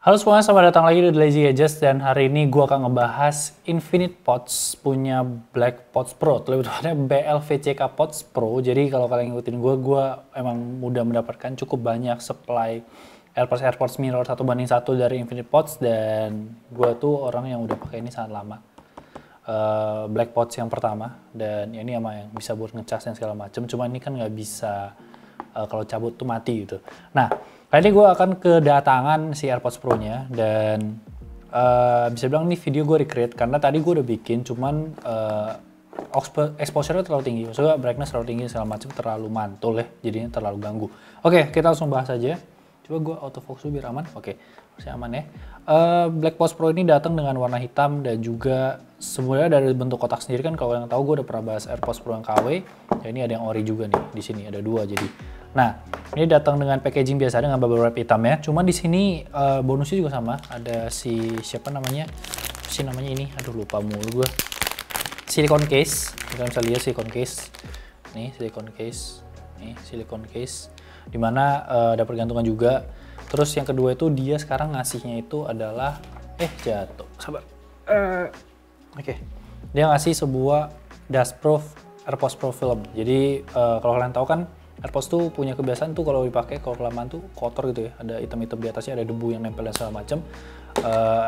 Halo semuanya, selamat datang lagi di Lazy Gadgets dan hari ini gue akan ngebahas Infinite Pods punya Black Pods Pro, lebih tepatnya BLVCK Pods Pro. Jadi kalau kalian ngikutin gue emang mudah mendapatkan cukup banyak supply AirPods Mirror 1:1 dari Infinite Pods dan gue tuh orang yang udah pakai ini sangat lama. Black Pods yang pertama dan ini emang yang bisa buat ngecas dan segala macam. Cuma ini kan nggak bisa kalau cabut tuh mati gitu. Nah, kali ini gue akan kedatangan si AirPods Pro-nya dan bisa bilang ini video gue recreate karena tadi gue udah bikin cuman exposure-nya terlalu tinggi, maksudnya brightness terlalu tinggi segala macam, terlalu mantul ya, jadinya terlalu ganggu. Oke, kita langsung bahas aja. Coba gue autofocus biar aman. Oke, masih aman ya. Black Pods Pro ini datang dengan warna hitam dan juga sebenarnya dari bentuk kotak sendiri kan kalau kalian tahu gue udah pernah bahas AirPods Pro yang KW. Ya ini ada yang ori juga nih di sini ada dua jadi. Nah, ini datang dengan packaging biasa dengan bubble wrap hitam ya. Cuman di sini bonusnya juga sama. Ada si siapa namanya? Si namanya ini. Aduh lupa mulu gue. Silicone case. Kalian bisa lihat silicone case. Nih silicone case. Nih silicone case. Dimana dapat gantungan juga. Terus yang kedua itu dia sekarang ngasihnya itu adalah jatuh. Sabar. Oke. Dia ngasih sebuah dustproof AirPods Pro film. Jadi kalau kalian tahu kan AirPods tuh punya kebiasaan tuh kalau dipakai kalau kelamaan tuh kotor gitu ya, ada hitam-hitam di atasnya, ada debu yang nempel dan segala macam.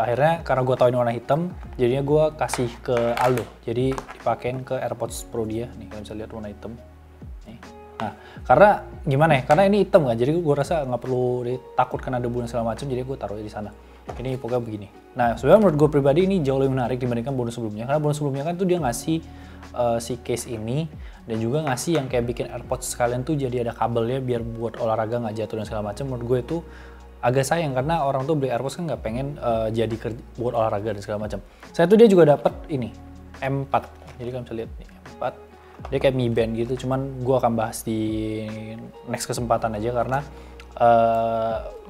Akhirnya karena gue tahu ini warna hitam, jadinya gue kasih ke Aldo, jadi dipakein ke AirPods Pro dia. Nih kalian bisa lihat warna hitam. Nih. Nah, karena gimana ya? Karena ini hitam kan, jadi gue rasa nggak perlu takut kena debu dan segala macam, jadi gue taruh di sana. Ini pokoknya begini. Nah, sebenarnya menurut gue pribadi ini jauh lebih menarik dibandingkan bonus sebelumnya, karena bonus sebelumnya kan tuh dia ngasih si case ini dan juga ngasih yang kayak bikin AirPods sekalian tuh jadi ada kabelnya biar buat olahraga nggak jatuh dan segala macam. Menurut gue itu agak sayang karena orang tuh beli AirPods kan nggak pengen jadi buat olahraga dan segala macam. Saya tuh dia juga dapat ini M4, jadi kalian bisa lihat nih M4, dia kayak Mi Band gitu. Cuman gue akan bahas di next kesempatan aja karena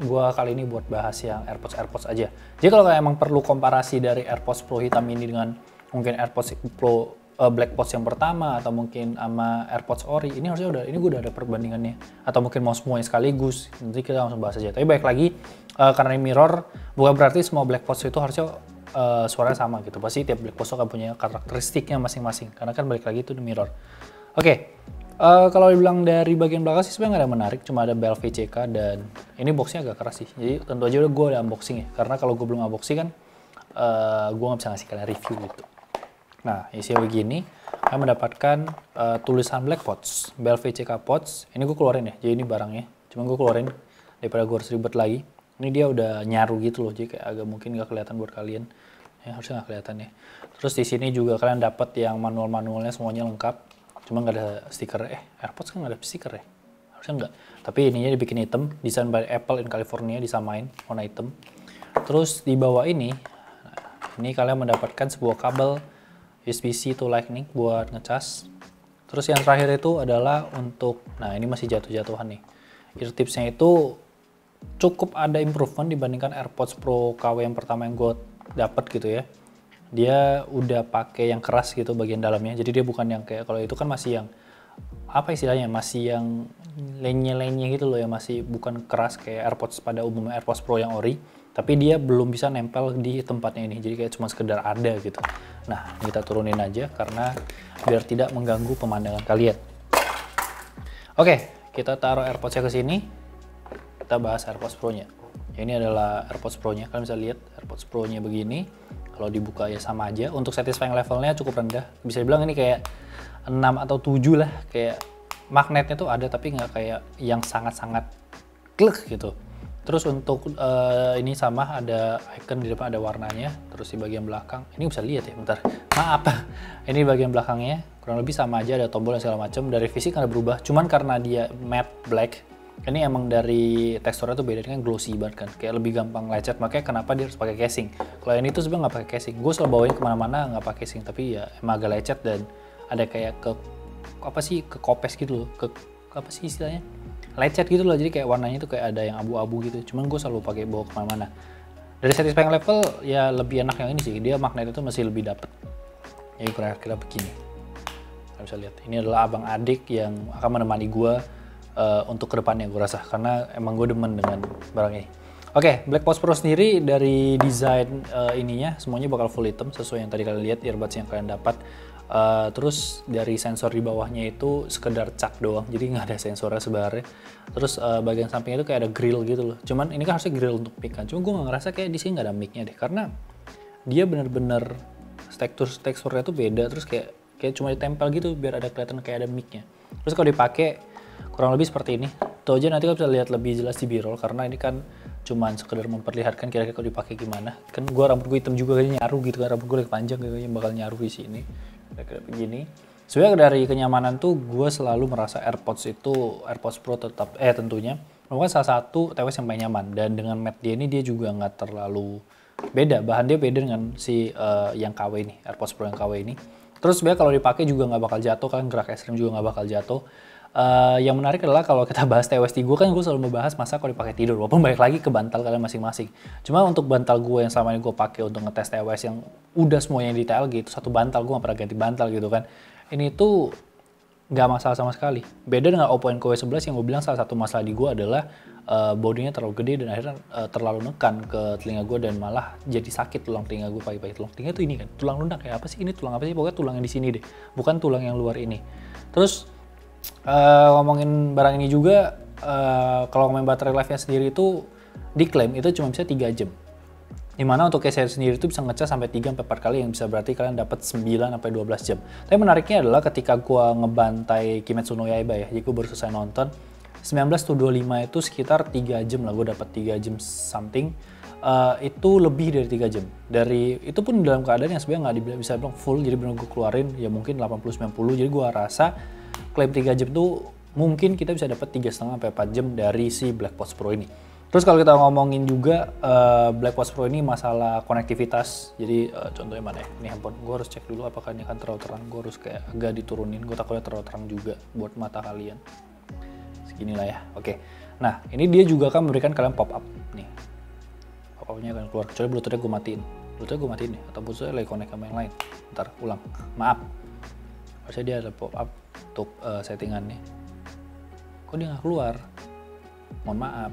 gue kali ini buat bahas yang AirPods aja. Jadi kalau emang perlu komparasi dari AirPods Pro hitam ini dengan mungkin AirPods Pro Black Pods yang pertama atau mungkin sama AirPods ori, ini harusnya udah, ini gue udah ada perbandingannya, atau mungkin mau semuanya sekaligus. Nanti kita langsung bahas aja. Tapi baik lagi karena ini mirror bukan berarti semua Black Pods itu harusnya suaranya sama gitu. Pasti tiap Black Pods akan punya karakteristiknya masing-masing karena kan balik lagi itu di mirror. Oke. Kalau dibilang dari bagian belakang sih sebenarnya nggak ada menarik, cuma ada BLVCK dan ini boxnya agak keras sih. Jadi tentu aja udah gue ada unboxing ya, karena kalau gue belum unboxing kan gue nggak bisa ngasih kalian review gitu. Nah, isinya begini, kalian mendapatkan tulisan Black Pods, BLVCK Pods. Ini gue keluarin ya, jadi ini barangnya. Cuma gue keluarin daripada gue harus ribet lagi. Ini dia udah nyaru gitu loh, jadi kayak agak mungkin nggak kelihatan buat kalian. Ya, harusnya nggak kelihatan ya. Terus di sini juga kalian dapat yang manual-manualnya semuanya lengkap. Cuma nggak ada stiker. AirPods kan nggak ada stiker ya? Harusnya nggak. Tapi ininya dibikin hitam, desain by Apple in California, disamain warna hitam. Terus di bawah ini, ini kalian mendapatkan sebuah kabel USB-C to Lightning buat ngecas. Terus yang terakhir itu adalah untuk, nah ini masih jatuh-jatuhan nih. Ear tipsnya itu cukup ada improvement dibandingkan AirPods Pro KW yang pertama yang gue dapet gitu ya. Dia udah pakai yang keras gitu bagian dalamnya. Jadi dia bukan yang kayak kalau itu kan masih yang apa istilahnya, masih yang lenye-lenye gitu loh ya, masih bukan keras kayak AirPods pada umumnya AirPods Pro yang ori. Tapi dia belum bisa nempel di tempatnya ini, jadi kayak cuma sekedar ada gitu. Nah, kita turunin aja karena biar tidak mengganggu pemandangan kalian. Oke, kita taruh AirPods-nya ke sini. Kita bahas AirPods Pro-nya. Ini adalah AirPods Pro-nya. Kalian bisa lihat AirPods Pro-nya begini. Kalau dibuka ya sama aja. Untuk satisfying levelnya cukup rendah. Bisa dibilang ini kayak 6 atau 7 lah. Kayak magnetnya tuh ada tapi nggak kayak yang sangat-sangat klek gitu. Terus untuk ini sama ada icon di depan, ada warnanya. Terus di bagian belakang, ini bisa lihat ya, bentar. Maaf, ini bagian belakangnya kurang lebih sama aja, ada tombol dan segala macam. Dari fisik nggak ada berubah, cuman karena dia matte black, ini emang dari teksturnya tuh beda dengan glossy banget kan, kayak lebih gampang lecet. Makanya kenapa dia harus pakai casing. Kalau ini tuh sebenarnya nggak pakai casing. Gue selalu bawain kemana-mana nggak pakai casing, tapi ya emang agak lecet dan ada kayak ke kopes gitu loh, apa sih istilahnya? Lecet gitu loh, jadi kayak warnanya tuh kayak ada yang abu-abu gitu. Cuman gue selalu pakai bawa kemana-mana. Dari satisfying level ya lebih enak yang ini sih, dia magnetnya tuh masih lebih dapet. Jadi kira-kira begini. Kalian bisa lihat, ini adalah abang adik yang akan menemani gue untuk kedepannya gue rasa, karena emang gue demen dengan barang ini. Oke, Blackbox Pro sendiri dari desain ininya semuanya bakal full hitam sesuai yang tadi kalian lihat earbuds yang kalian dapat. Terus dari sensor di bawahnya itu sekedar cat doang, jadi nggak ada sensornya sebenarnya. Terus bagian sampingnya itu kayak ada grill gitu loh. Cuman ini kan harusnya grill untuk mic kan. Cuma gue nggak ngerasa kayak di sini nggak ada mic-nya deh, karena dia bener-bener teksturnya tuh beda. Terus kayak cuma ditempel gitu biar ada kelihatan kayak ada mic-nya. Terus kalau dipakai kurang lebih seperti ini. Tuh aja nanti kalian bisa lihat lebih jelas di B-roll karena ini kan cuman sekedar memperlihatkan kira-kira kalau dipakai gimana. Kan rambut gue hitam juga kayaknya nyaru gitu kan, rambut gue lagi panjang kayaknya bakal nyaru di sini. Kayak begini. Sebenarnya dari kenyamanan tuh gue selalu merasa AirPods Pro tetap tentunya merupakan salah satu TWS yang paling nyaman, dan dengan matte dia ini dia juga nggak terlalu beda, bahan dia beda dengan si yang KW ini, AirPods Pro yang KW ini. Terus sebenarnya kalau dipakai juga nggak bakal jatuh kan, gerak ekstrim juga nggak bakal jatuh. Yang menarik adalah kalau kita bahas TWS di gue kan gue selalu membahas masa kalau dipakai tidur, walaupun balik lagi ke bantal kalian masing-masing. Cuma untuk bantal gue yang selama ini gue pakai untuk ngetes TWS yang udah semuanya detail gitu, satu bantal, gue gak pernah ganti bantal gitu kan. Ini tuh nggak masalah sama sekali. Beda dengan Oppo Enco W11 yang gue bilang salah satu masalah di gue adalah bodinya terlalu gede dan akhirnya terlalu nekan ke telinga gue dan malah jadi sakit tulang telinga gue pagi-pagi. Tulang telinga tuh ini kan, tulang lunak kayak apa sih ini, tulang apa sih, pokoknya tulang yang di sini deh, bukan tulang yang luar ini. Terus ngomongin barang ini juga, kalau ngomongin baterai life-nya sendiri itu diklaim itu cuma bisa 3 jam. Dimana untuk case sendiri itu bisa ngecas sampai 3-4 kali, yang bisa berarti kalian dapat 9-12 jam. Tapi menariknya adalah ketika gua ngebantai Kimetsu no Yaiba ya, jadi gua baru selesai nonton, 19:25 itu sekitar 3 jam lah, gue dapat 3 jam something. Itu lebih dari 3 jam. Dari itu pun dalam keadaan yang sebenarnya nggak bisa bilang full, jadi benar gue keluarin ya mungkin 80-90. Jadi gue rasa klaim 3 jam tuh mungkin kita bisa dapat 3,5-4 jam dari si Blackbox Pro ini. Terus kalau kita ngomongin juga Blackbox Pro ini masalah konektivitas. Jadi contohnya mana ya? Ini handphone. Gue harus cek dulu apakah ini akan terlalu terang. Gue harus kayak agak diturunin. Gue takutnya terlalu terang juga buat mata kalian. Seginilah ya. Oke. Nah, ini dia juga akan memberikan kalian pop up nih. Pop up-nya akan keluar. Kecuali Bluetooth-nya gue matiin. Bluetooth-nya gue matiin nih. Atau Bluetooth-nya lagi connect sama yang lain. Ntar ulang. Maaf. Harusnya dia ada pop up untuk settingannya. Kok dia nggak keluar? Mohon maaf.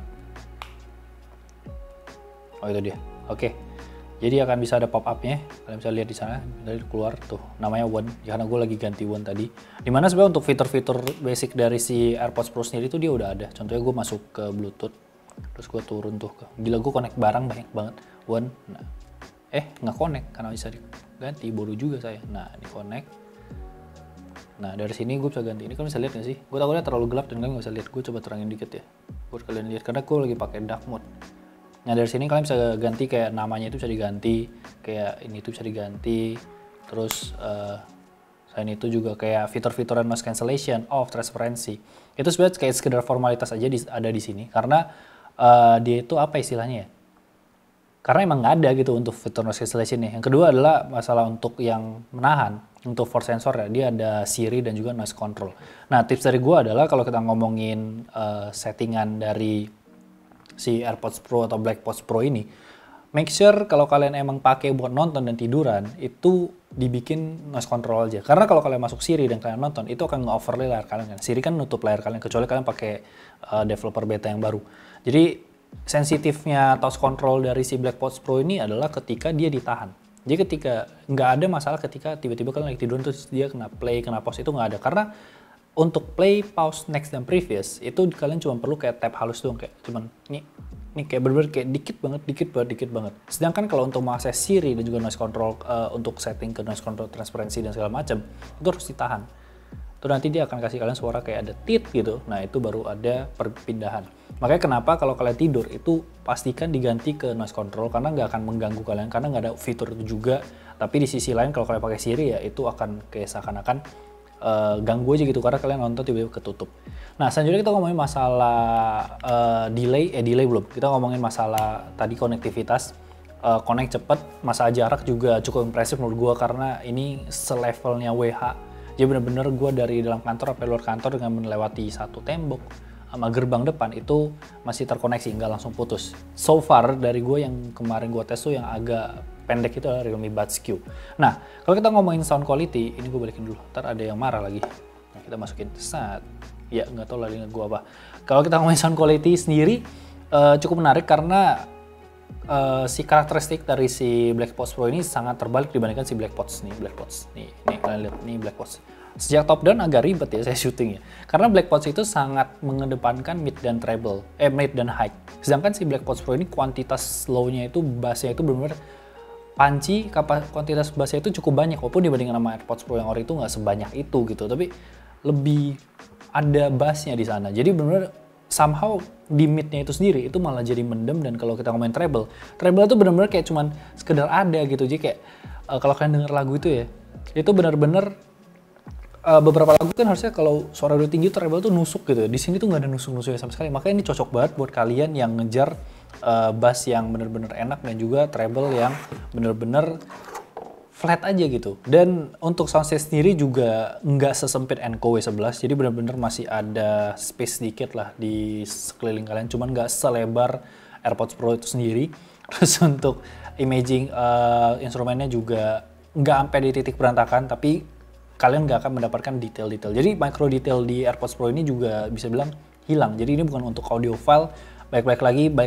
Oh itu dia. Oke. Jadi akan bisa ada pop up-nya. Kalian bisa lihat di sana. Dari keluar tuh namanya One. Ya, karena gue lagi ganti One tadi. Dimana sebenarnya untuk fitur-fitur basic dari si AirPods Pro sendiri itu dia udah ada. Contohnya gue masuk ke Bluetooth. Terus gue turun tuh. Gila, gue connect barang banyak banget. One. Nah. Nggak connect karena bisa diganti. Bodoh juga saya. Nah, ini connect. Nah, dari sini gue bisa ganti. Ini kan bisa lihat nggak sih? Gue takutnya terlalu gelap dan kalian nggak bisa lihat. Gue coba terangin dikit ya. Buat kalian lihat. Karena gue lagi pakai dark mode. Nah, dari sini kalian bisa ganti kayak namanya itu bisa diganti. Kayak ini tuh bisa diganti. Terus selain itu juga kayak fitur-fitur noise cancellation, off, transparency. Itu sebenarnya kayak sekedar formalitas aja ada di sini. Karena dia itu apa istilahnya ya? Karena emang nggak ada gitu untuk fitur noise cancellation nya. Yang kedua adalah masalah untuk yang menahan. Untuk force sensor ya, dia ada Siri dan juga noise control. Nah, tips dari gue adalah kalau kita ngomongin settingan dari si AirPods Pro atau Blackbox Pro ini, make sure kalau kalian emang pakai buat nonton dan tiduran, itu dibikin noise control aja. Karena kalau kalian masuk Siri dan kalian nonton, itu akan nge-overlay layar kalian. Siri kan nutup layar kalian, kecuali kalian pakai developer beta yang baru. Jadi, sensitifnya touch control dari si Blackbox Pro ini adalah ketika dia ditahan. Jadi ketika nggak ada masalah ketika tiba-tiba kalian lagi tidur terus dia kena play, kena pause, itu nggak ada. Karena untuk play, pause, next, dan previous itu kalian cuma perlu kayak tap halus doang, kayak cuman ini kayak bener-bener kayak dikit banget. Sedangkan kalau untuk mengakses Siri dan juga noise control untuk setting ke noise control, transparency dan segala macam itu harus ditahan. Terus nanti dia akan kasih kalian suara kayak ada tit gitu. Nah, itu baru ada perpindahan. Makanya kenapa kalau kalian tidur itu pastikan diganti ke noise control karena nggak akan mengganggu kalian karena nggak ada fitur itu juga. Tapi di sisi lain kalau kalian pakai Siri ya itu akan kayak seakan-akan ganggu aja gitu karena kalian nonton tiba-tiba ketutup. Nah, selanjutnya kita ngomongin masalah delay belum. Kita ngomongin masalah tadi konektivitas, connect cepet, masalah jarak juga cukup impresif menurut gua karena ini selevelnya WH. Jadi bener-bener gue dari dalam kantor sampai luar kantor dengan melewati satu tembok sama gerbang depan itu masih terkoneksi, nggak langsung putus. So far dari gue yang kemarin gue tes tuh yang agak pendek itu adalah Realme Buds Q. Nah, kalau kita ngomongin sound quality, ini gue balikin dulu, ntar ada yang marah lagi. Nah, kita masukin saat, ya nggak tahu lah ingat gue apa. Kalau kita ngomongin sound quality sendiri cukup menarik karena si karakteristik dari si BlackPods Pro ini sangat terbalik dibandingkan si BlackPods nih, nih kalian lihat nih BlackPods. Sejak top down agak ribet ya saya syuting ya, karena BlackPods itu sangat mengedepankan mid dan treble, mid dan high. Sedangkan si BlackPods Pro ini kuantitas low-nya itu, bassnya itu benar-benar punchy, kuantitas bassnya itu cukup banyak, walaupun dibandingkan sama AirPods Pro yang ori itu nggak sebanyak itu gitu, tapi lebih ada bassnya di sana. Jadi benar-benar somehow di mid-nya itu sendiri itu malah jadi mendem. Dan kalau kita ngomongin treble itu benar-benar kayak cuman sekedar ada gitu. Jadi kayak kalau kalian denger lagu itu ya, itu benar-benar beberapa lagu kan harusnya kalau suara udah tinggi treble tuh nusuk gitu. Di sini tuh nggak ada nusuk-nusuknya sama sekali. Makanya ini cocok banget buat kalian yang ngejar bass yang benar-benar enak dan juga treble yang benar-benar flat aja gitu. Dan untuk soundstage sendiri juga nggak sesempit Enco W11, jadi benar-benar masih ada space sedikit lah di sekeliling kalian, cuman nggak selebar AirPods Pro itu sendiri. Terus untuk imaging instrumennya juga nggak sampai di titik berantakan, tapi kalian nggak akan mendapatkan detail-detail. Jadi micro detail di AirPods Pro ini juga bisa bilang hilang. Jadi ini bukan untuk audiophile, baik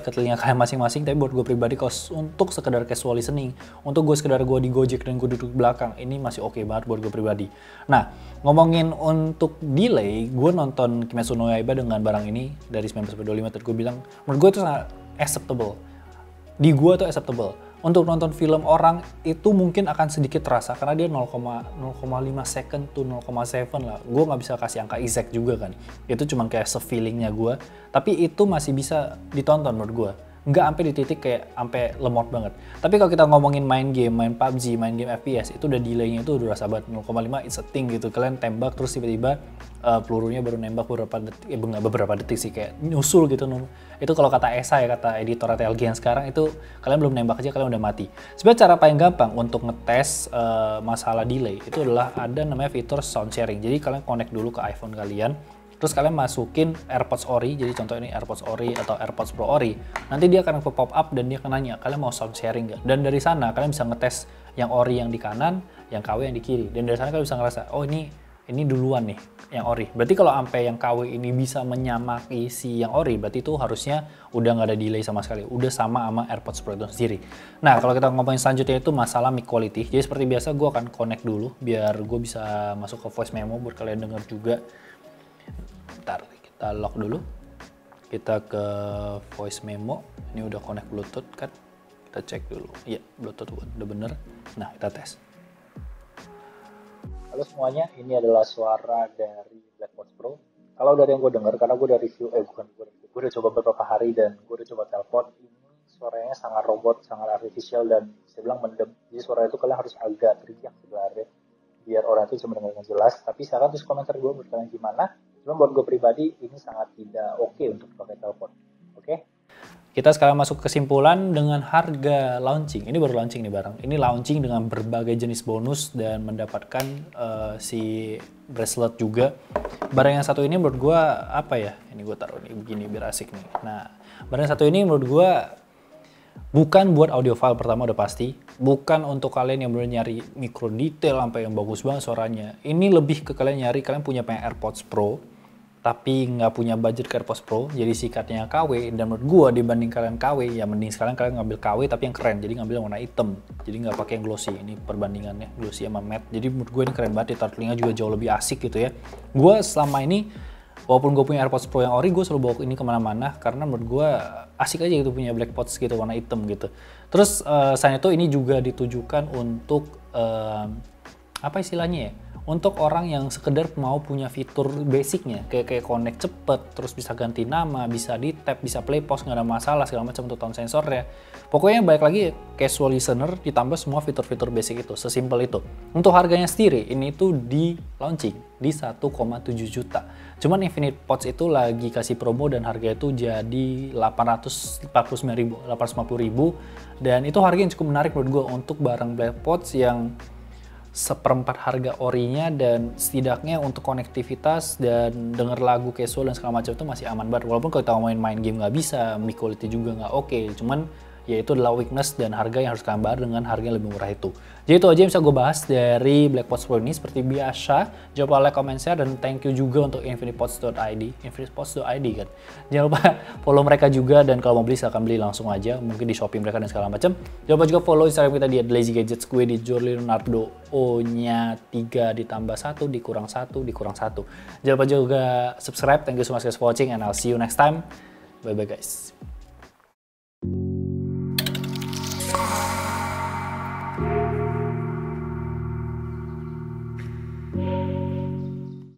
ke telinga kalian masing-masing, tapi buat gue pribadi kalau untuk sekedar casual listening, untuk gue sekedar gue di Gojek dan gue duduk di belakang, ini masih oke banget buat gue pribadi. Nah, ngomongin untuk delay, gue nonton Kimetsu no Yaiba dengan barang ini dari 1925, dan gue bilang, menurut gue itu sangat acceptable. Di gue tuh acceptable. Untuk nonton film orang itu mungkin akan sedikit terasa karena dia 0,5 second to 0,7 lah. Gue nggak bisa kasih angka exact juga kan. Itu cuma kayak se-feelingnya gue. Tapi itu masih bisa ditonton menurut gue. Nggak sampai di titik kayak sampai lemot banget. Tapi kalau kita ngomongin main game, main PUBG, main game FPS, itu udah delaynya itu udah rasa banget. 0,5 it's a thing gitu. Kalian tembak terus tiba-tiba pelurunya baru nembak beberapa detik sih, kayak nyusul gitu. Itu kalau kata Esa ya, kata editor TLG yang sekarang, itu kalian belum nembak aja kalian udah mati. Sebenarnya cara paling gampang untuk ngetes masalah delay itu adalah ada namanya fitur sound sharing. Jadi kalian connect dulu ke iPhone kalian, terus kalian masukin AirPods Ori, jadi contoh ini AirPods Ori atau AirPods Pro Ori. Nanti dia akan pop up dan dia akan nanya, kalian mau sound sharing nggak? Dan dari sana kalian bisa ngetes yang Ori yang di kanan, yang KW yang di kiri. Dan dari sana kalian bisa ngerasa, oh ini duluan nih yang Ori. Berarti kalau sampai yang KW ini bisa menyamai si yang Ori, berarti itu harusnya udah nggak ada delay sama sekali. Udah sama AirPods Pro itu sendiri. Nah, kalau kita ngomongin selanjutnya itu masalah mic quality. Jadi seperti biasa gue akan connect dulu biar gue bisa masuk ke voice memo buat kalian denger juga. Bentar, kita lock dulu. Kita ke voice memo. Ini udah connect Bluetooth kan? Kita cek dulu. Iya, Bluetooth udah bener. Nah, kita tes. Halo semuanya, ini adalah suara dari BlackPods Pro. Kalau dari yang gue dengar, karena gue udah review, gue udah coba beberapa hari dan gue udah coba telepon, ini suaranya sangat robot, sangat artificial dan bisa bilang mendem. Jadi suara itu kalian harus agak teriak sebenarnya, biar orang itu bisa mendengar dengan jelas. Tapi silakan tulis komentar gue buat kalian gimana. Cuma buat gue pribadi, ini sangat tidak oke untuk pakai telepon. Oke? Kita sekarang masuk kesimpulan dengan harga launching. Ini baru launching nih barang. Ini launching dengan berbagai jenis bonus dan mendapatkan si bracelet juga. Barang yang satu ini menurut gue apa ya? Ini gue taruh nih begini biar asik nih. Nah, barang yang satu ini menurut gue bukan buat audiophile pertama udah pasti. Bukan untuk kalian yang benar nyari micro detail sampai yang bagus banget suaranya. Ini lebih ke kalian punya AirPods Pro, tapi nggak punya budget ke AirPods Pro, jadi sikatnya KW. Dan menurut gue dibanding kalian KW, ya mending sekalian kalian ngambil KW tapi yang keren, jadi ngambil yang warna hitam, jadi nggak pakai yang glossy. Ini perbandingannya glossy sama matte, jadi menurut gue ini keren banget. Ditaruh telinga juga jauh lebih asik gitu ya. Gue selama ini, walaupun gue punya AirPods Pro yang ori, gue selalu bawa ini kemana-mana karena menurut gue asik aja gitu punya BlackPods gitu warna hitam gitu. Terus selain itu ini juga ditujukan untuk apa istilahnya ya? Untuk orang yang sekedar mau punya fitur basicnya, kayak connect cepet, terus bisa ganti nama, bisa di tap, bisa play pause, nggak ada masalah segala macam untuk tone sensornya. Pokoknya balik lagi casual listener ditambah semua fitur-fitur basic itu, sesimpel itu. Untuk harganya sendiri, ini tuh di launching di 1,7 juta. Cuman Infinite Pods itu lagi kasih promo dan harga itu jadi 850.000, dan itu harga yang cukup menarik menurut gue untuk barang BlackPods yang seperempat harga orinya, dan setidaknya untuk konektivitas dan denger lagu casual dan segala macam itu masih aman banget. Walaupun kalau kita main game nggak bisa, mic quality juga nggak oke. Cuman yaitu adalah weakness dan harga yang harus kalian bayar dengan harga yang lebih murah itu. Jadi itu aja yang bisa gue bahas dari Blackpods Pro ini. Seperti biasa, jangan lupa like, comment, share, dan thank you juga untuk infinitepods.id kan. Jangan lupa follow mereka juga, dan kalau mau beli silahkan beli langsung aja, mungkin di Shopee mereka dan segala macam. Jangan lupa juga follow Instagram kita di @lazygadgets, gue di Jorleonardo, O-nya 3 ditambah 1 dikurang 1 dikurang 1. Jangan lupa juga subscribe. Thank you so much guys for watching, and I'll see you next time. Bye bye guys.